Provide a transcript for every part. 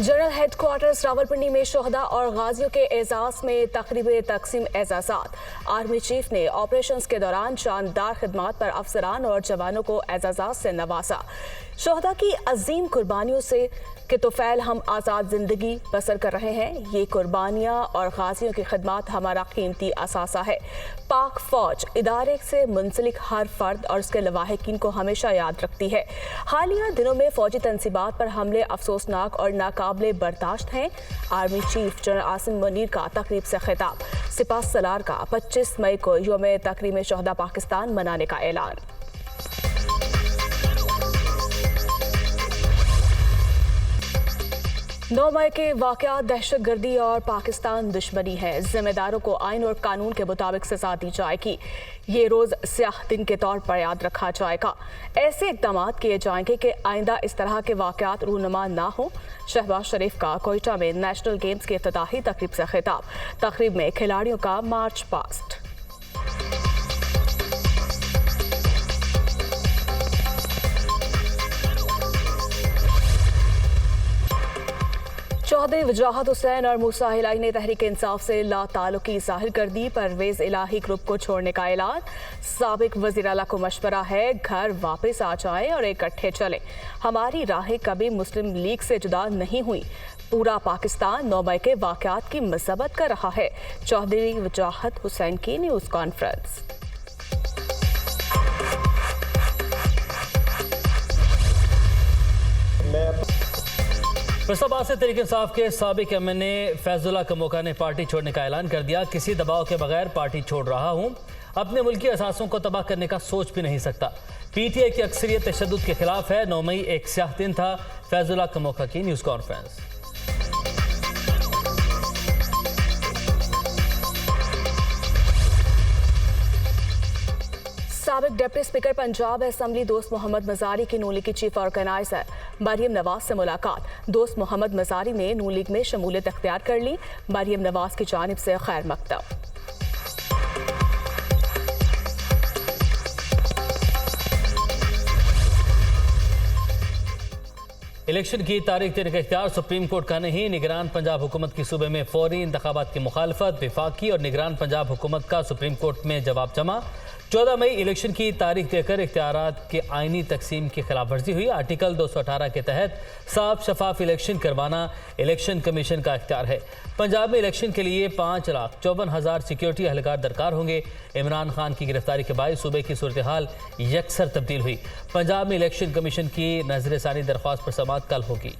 General headquarters Rawalpindi में शोहदा और गाजियों के एजाज में तकरीब तकसीम एजाजात। आर्मी चीफ ने ऑपरेशंस के दौरान शानदार खिदमात पर अफसरान और जवानों को एजाजात से नवाजा। शोहदा की अजीम कुर्बानियों से कि तोफैल हम आज़ाद ज़िंदगी बसर कर रहे हैं। ये कुर्बानियाँ और गाजियों की खिदमत हमारा कीमती असासा है। पाक फ़ौज इदारे से मुंसलिक हर फर्द और उसके लवाहिकीन को हमेशा याद रखती है। हालिया दिनों में फ़ौजी तनसीबात पर हमले अफसोसनाक और नाकाबिले बर्दाश्त हैं। Army chief general Asim Munir का तकरीब से खिताब। सिपह सलार का 25 मई को यौम तकरीम शोहदा पाकिस्तान मनाने का ऐलान। 9 मई के वाक़यात दहशतगर्दी और पाकिस्तान दुश्मनी है। जिम्मेदारों को आइन और कानून के मुताबिक सजा दी जाएगी। ये रोज़ स्याह दिन के तौर पर याद रखा जाएगा। ऐसे इक़दाम किए जाएंगे कि आइंदा इस तरह के वाक़यात रूनुमा ना हो। शहबाज शरीफ का कोयटा में नेशनल गेम्स की इफ्तिताही तकरीब से खिताब। तकरीब में खिलाड़ियों का मार्च पास्ट। चौधरी वजाहत हुसैन और मूसा हिलाई ने तहरीक इंसाफ से लाताल्लुकी जाहिर कर दी। परवेज इलाही ग्रुप को छोड़ने का ऐलान। साबिक वज़ीर आला को मशवरा है घर वापस आ जाएं और इकट्ठे चलें। हमारी राहें कभी मुस्लिम लीग से जुदा नहीं हुई। पूरा पाकिस्तान 9 मई के वाक़यात की मज़म्मत कर रहा है। चौधरी वजाहत हुसैन की न्यूज़ कॉन्फ्रेंस। फैसलाबाद से तहरीक इंसाफ के साबिक एमएनए फैजुल्लाह कमोका ने पार्टी छोड़ने का ऐलान कर दिया। किसी दबाव के बगैर पार्टी छोड़ रहा हूं। अपने मुल्की असासों को तबाह करने का सोच भी नहीं सकता। पीटीआई की अक्सरियत तशद्दुद के खिलाफ है। 9 मई एक स्याह दिन था। फैजुल्लाह कमोका की न्यूज़ कॉन्फ्रेंस। साबिक डिप्टी स्पीकर पंजाब असम्बली दोस्त मोहम्मद मजारी की नून लीग की चीफ ऑर्गेनाइजर मरियम नवाज से मुलाकात। दोस्त मोहम्मद मजारी ने नून लीग में शमूलियत अख्तियार कर ली। मरियम नवाज की जानिब से खैर मकदम। इलेक्शन की तारीख देने का इख्तियार सुप्रीम कोर्ट का नहीं। निगरान पंजाब हुकूमत की सूबे में फौरी इंतखाबात की मुखालफत। विफाकी और निगरान पंजाब हुकूमत का सुप्रीम कोर्ट में जवाब जमा। 14 मई इलेक्शन की तारीख देकर इख्तियारात के आइनी तकसीम की खिलाफ वर्जी हुई। आर्टिकल 218 के तहत साफ शफाफ इलेक्शन करवाना इलेक्शन कमीशन का इख्तियार है। पंजाब में इलेक्शन के लिए 5,54,000 सिक्योरिटी एहलकार दरकार होंगे। इमरान खान की गिरफ्तारी के बाद सूबे की सूरत हाल यकसर तब्दील हुई। पंजाब में इलेक्शन कमीशन की नजरसानी दरख्वास्त पर समाअत कल होगी।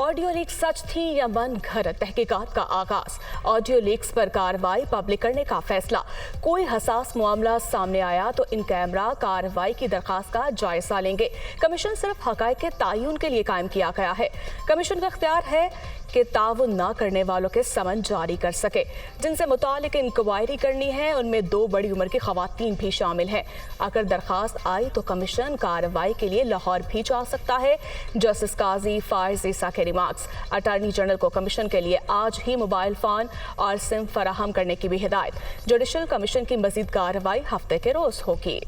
ऑडियो लीक सच थी या मन घड़त, तहकीकात का आगाज। ऑडियो लीक्स पर कार्रवाई पब्लिक करने का फैसला। कोई हसास मामला सामने आया तो इन कैमरा कार्रवाई की दरखास्त का जायजा लेंगे। कमीशन सिर्फ हकायक के तायुन के लिए कायम किया गया है। कमीशन का इख्तियार है कि ताउन ना करने वालों के समन जारी कर सके। जिनसे मुतालिक इंक्वायरी करनी है उनमें 2 बड़ी उम्र की खवातीन भी शामिल हैं। अगर दरखास्त आई तो कमीशन कार्रवाई के लिए लाहौर भी जा सकता है। जस्टिस काजी फायज ईसा के रिमार्क्स। अटॉर्नी जनरल को कमीशन के लिए आज ही मोबाइल फ़ोन और सिम फराहम करने की भी हिदायत। जुडिशल कमीशन की मजीद कार्रवाई हफ्ते के रोज होगी।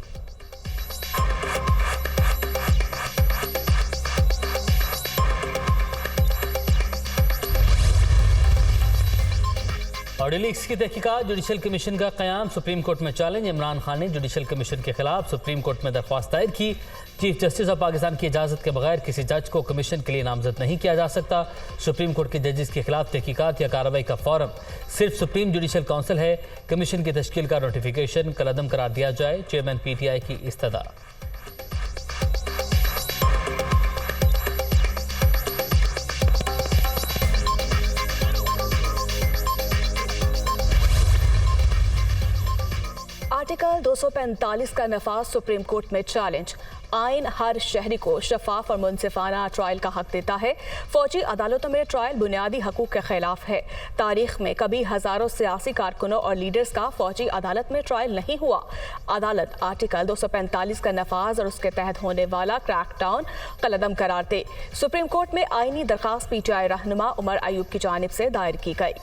ऑडियो लीक्स की तहकीकात। जुडिशल कमीशन का क़याम सुप्रीम कोर्ट में चैलेंज। इमरान खान ने जुडिशल कमीशन के खिलाफ सुप्रीम कोर्ट में दरख्वास्त दायर की। चीफ जस्टिस ऑफ पाकिस्तान की इजाज़त के बगैर किसी जज को कमीशन के लिए नामजद नहीं किया जा सकता। सुप्रीम कोर्ट के जजेस के खिलाफ तहकीकात या कार्रवाई का फोरम सिर्फ सुप्रीम जुडिशल काउंसिल है। कमीशन की तश्कील का नोटिफिकेशन कलअदम करार दिया जाए। चेयरमैन पीटीआई की इस्तदा। आर्टिकल 245 का नफाज सुप्रीम कोर्ट में चैलेंज। आइन हर शहरी को शफाफ और मुनसिफाना ट्रायल का हक देता है। फौजी अदालतों में ट्रायल बुनियादी हकूक के खिलाफ है। तारीख में कभी हजारों सियासी कारकुनों और लीडर्स का फौजी अदालत में ट्रायल नहीं हुआ। अदालत आर्टिकल 245 का नफाज और उसके तहत होने वाला क्रैकडाउन कलअदम करार दे। सुप्रीम कोर्ट में आइनी दरखास्त पीटीआई रहनुमा उमर अयूब की जानिब से दायर की गई।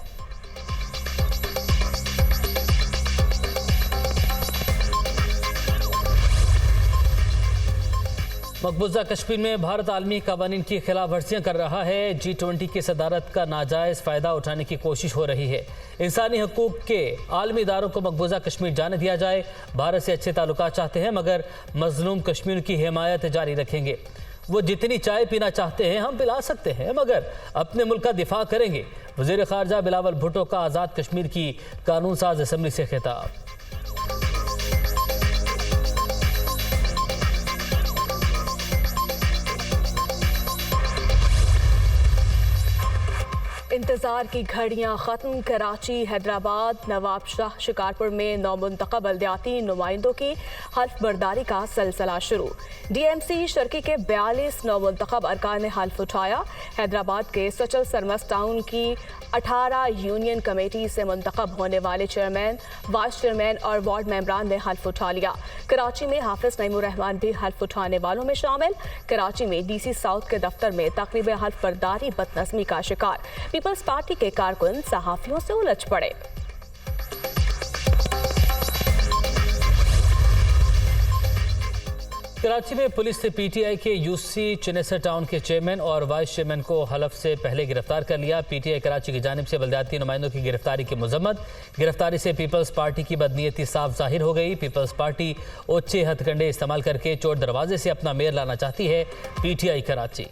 मकबूजा कश्मीर में भारत आलमी कवानीन की खिलाफ वर्जियां कर रहा है। G20 की सदारत का नाजायज़ फ़ायदा उठाने की कोशिश हो रही है। इंसानी हकूक़ के आलमी इदारों को मकबूजा कश्मीर जाने दिया जाए। भारत से अच्छे ताल्लुकात चाहते हैं मगर मजलूम कश्मीर की हिमायत जारी रखेंगे। वो जितनी चाय पीना चाहते हैं हम पिला सकते हैं मगर अपने मुल्क का दिफा करेंगे। वज़ीर ख़ारजा बिलावल भुट्टो का आज़ाद कश्मीर की कानून साज असम्बली से खिताब। इंतजार की घड़ियां खत्म। कराची, हैदराबाद, नवाबशाह, शिकारपुर में नौमुंतखब बल्दियाती नुमाइंदों की हल्फ बर्दारी का सिलसिला शुरू। DMC शर्की के 42 नौमुंतखब अरकान ने हल्फ उठाया। हैदराबाद के सचल सरमस टाउन की 18 यूनियन कमेटी से मुंतखब होने वाले चेयरमैन, वाइस चेयरमैन और वार्ड मेंबरान ने हल्फ उठा लिया। कराची में हाफिज नईमुर रहमान भी हल्फ उठाने वालों में शामिल। कराची में DC साउथ के दफ्तर में तकरीब हल्फ बर्दारी बदनज़मी का शिकार। पीपल्स पार्टी के कारकुन सहाफियों से उलझ पड़े। कराची में पुलिस ने PTI के UC चिनेसर टाउन के चेयरमैन और वाइस चेयरमैन को हलफ से पहले गिरफ्तार कर लिया। PTI कराची की जानिब से बल्दियाती नुमाइंदों की गिरफ्तारी की मजम्मत। गिरफ्तारी से पीपल्स पार्टी की बदनीयती साफ जाहिर हो गई। पीपल्स पार्टी ओछे हथकंडे इस्तेमाल करके चोर दरवाजे से अपना मेयर लाना चाहती है। PTI कराची।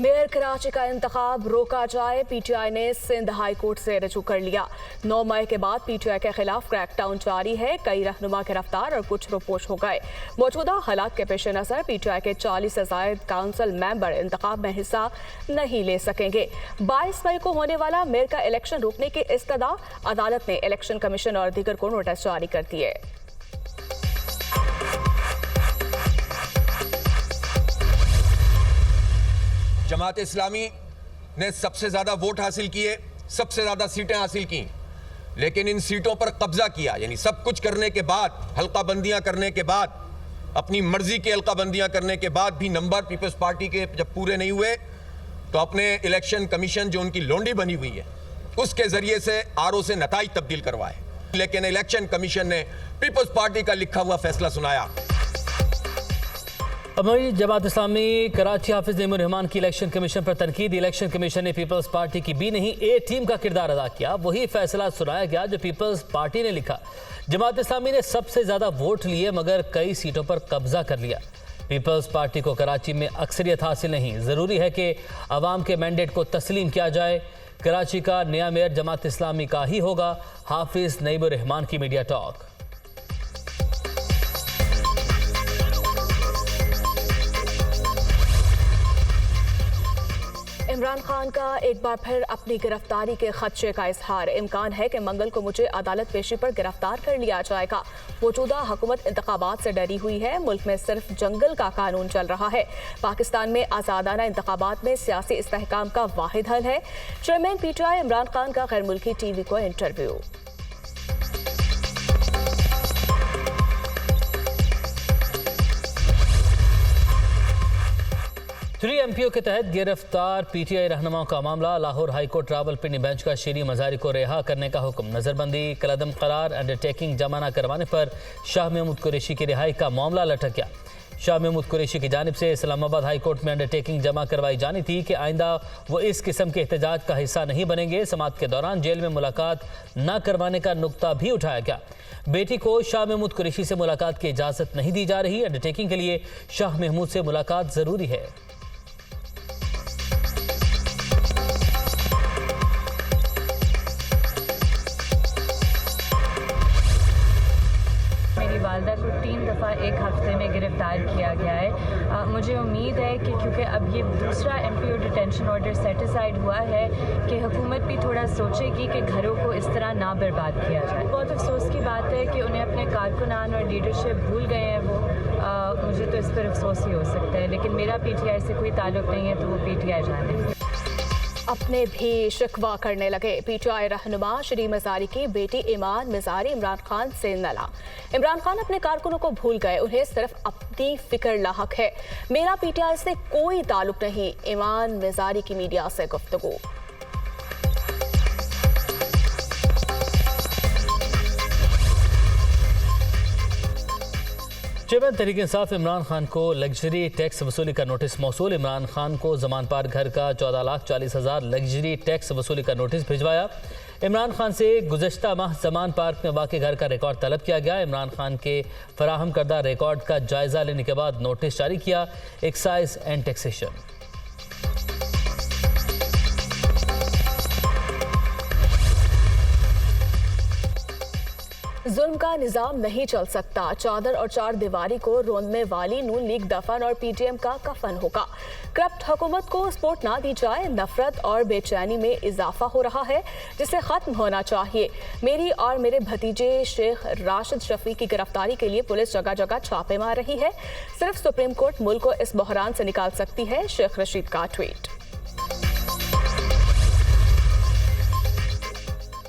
मेयर कराची का इंतखाब रोका जाए। PTI ने सिंध हाई कोर्ट से रजू कर लिया। 9 मई के बाद PTI के खिलाफ क्रैकडाउन जारी है। कई रहनुमा गिरफ्तार और कुछ रोपोश हो गए। मौजूदा हालात के पेश नज़र PTI के 40 से ज़ायद काउंसिल मेंबर इंतखाब में हिस्सा नहीं ले सकेंगे। 22 मई को होने वाला मेयर का इलेक्शन रोकने की इस्तदा अदालत ने इलेक्शन कमीशन और दीगर को नोटिस जारी कर दिए। जमात इस्लामी ने सबसे ज़्यादा वोट हासिल किए, सबसे ज़्यादा सीटें हासिल की, लेकिन इन सीटों पर कब्जा किया। यानी सब कुछ करने के बाद, हल्का बंदियां करने के बाद, अपनी मर्जी की हल्का बंदियां करने के बाद भी नंबर पीपल्स पार्टी के जब पूरे नहीं हुए तो अपने इलेक्शन कमीशन जो उनकी लोंडी बनी हुई है उसके ज़रिए से RO से नताइज तब्दील करवाए। लेकिन इलेक्शन कमीशन ने पीपल्स पार्टी का लिखा हुआ फैसला सुनाया। अमरी जमात इस्लामी कराची हाफिज नईमुर रहमान की इलेक्शन कमीशन पर तनकीद। इलेक्शन कमीशन ने पीपल्स पार्टी की B नहीं A टीम का किरदार अदा किया। वही फैसला सुनाया गया जो पीपल्स पार्टी ने लिखा। जमात इस्लामी ने सबसे ज़्यादा वोट लिए मगर कई सीटों पर कब्जा कर लिया। पीपल्स पार्टी को कराची में अक्सरियत हासिल नहीं। ज़रूरी है कि अवाम के मैंडेट को तस्लीम किया जाए। कराची का नया मेयर जमात इस्लामी का ही होगा। हाफिज नईमुर रहमान की मीडिया टॉक। इमरान खान का एक बार फिर अपनी गिरफ्तारी के खदशे का इजहार। इम्कान है कि मंगल को मुझे अदालत पेशी पर गिरफ्तार कर लिया जाएगा। मौजूदा हुकूमत इंतखाबात से डरी हुई है। मुल्क में सिर्फ जंगल का कानून चल रहा है। पाकिस्तान में आज़ादाना इंतखाबात में सियासी इस्तेहकाम का वाहिद हल है। चेयरमैन PTI इमरान खान का गैर मुल्की TV को इंटरव्यू। 3 MPO के तहत गिरफ्तार PTI रहनुमाओं का मामला। लाहौर हाईकोर्ट रावलपिंडी बेंच का शीरी मजारी को रिहा करने का हुक्म। नजरबंदी कलदम करार अंडरटेकिंग जमा न करवाने पर शाह महमूद कुरैशी की रिहाई का मामला लटक गया। शाह महमूद कुरैशी की जानिब से इस्लामाबाद हाई कोर्ट में अंडरटेकिंग जमा करवाई जानी थी कि आइंदा वो इस किस्म के एहतजाज का हिस्सा नहीं बनेंगे। समाअत के दौरान जेल में मुलाकात न करवाने का नुक्ता भी उठाया गया। बेटी को शाह महमूद कुरैशी से मुलाकात की इजाज़त नहीं दी जा रही। अंडरटेकिंग के लिए शाह महमूद से मुलाकात ज़रूरी है। वालदा को 3 दफ़ा एक हफ्ते में गिरफ्तार किया गया है। मुझे उम्मीद है कि क्योंकि अब ये दूसरा MPO डिटेंशन ऑर्डर सेटिसाइड हुआ है कि हुकूमत भी थोड़ा सोचेगी कि घरों को इस तरह ना बर्बाद किया जाए। बहुत अफसोस की बात है कि उन्हें अपने कारकुनान और लीडरशिप भूल गए हैं वो। मुझे तो इस पर अफसोस ही हो सकता है, लेकिन मेरा PTI से कोई ताल्लुक़ नहीं है तो वो PTI जाने। अपने भी शिकवा करने लगे। PTI रहनुमा शरी मजारी की बेटी ईमान मिजारी इमरान खान से नला। इमरान खान अपने कारकुनों को भूल गए, उन्हें सिर्फ अपनी फिक्र लाहक है। मेरा PTI से कोई ताल्लुक नहीं। ईमान मिजारी की मीडिया से गुफ्तगू। चेयरमैन तहरीक इंसाफ इमरान खान को लग्जरी टैक्स वसूली का नोटिस मौसूल। इमरान खान को जमान पार घर का 14,40,000 लग्जरी टैक्स वसूली का नोटिस भिजवाया। इमरान खान से गुज़श्ता माह जमान पार्क में वाक़ई घर का रिकॉर्ड तलब किया गया। इमरान खान के फराहम करदा रिकॉर्ड का जायज़ा लेने के बाद नोटिस जारी किया। Excise and taxation. जुल्म का निज़ाम नहीं चल सकता, चादर और चार दीवारी को रोंदने वाली नून लीग दफन और पीटीएम का कफन होगा। करप्ट हुकूमत को सपोर्ट ना दी जाए, नफरत और बेचैनी में इजाफा हो रहा है जिसे खत्म होना चाहिए। मेरी और मेरे भतीजे शेख राशिद शफी की गिरफ्तारी के लिए पुलिस जगह जगह छापे मार रही है। सिर्फ सुप्रीम कोर्ट मुल्क को इस बहरान से निकाल सकती है। शेख रशीद का ट्वीट।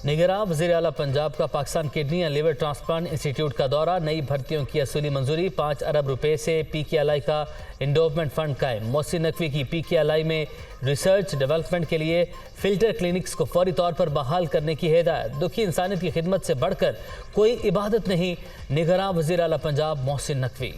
निगरान वज़ीर आला पंजाब का Pakistan kidney and liver transplant institute का दौरा। नई भर्तियों की असूली मंजूरी। 5 अरब रुपए से PKLI का इंडोवमेंट फंड कायम। मोहसिन नकवी की PKLI में रिसर्च डेवलपमेंट के लिए फिल्टर क्लिनिक्स को फौरी तौर पर बहाल करने की हिदायत। दुखी इंसानियत की खिदमत से बढ़कर कोई इबादत नहीं। निगरान वज़ीर आला पंजाब मोहसिन नकवी।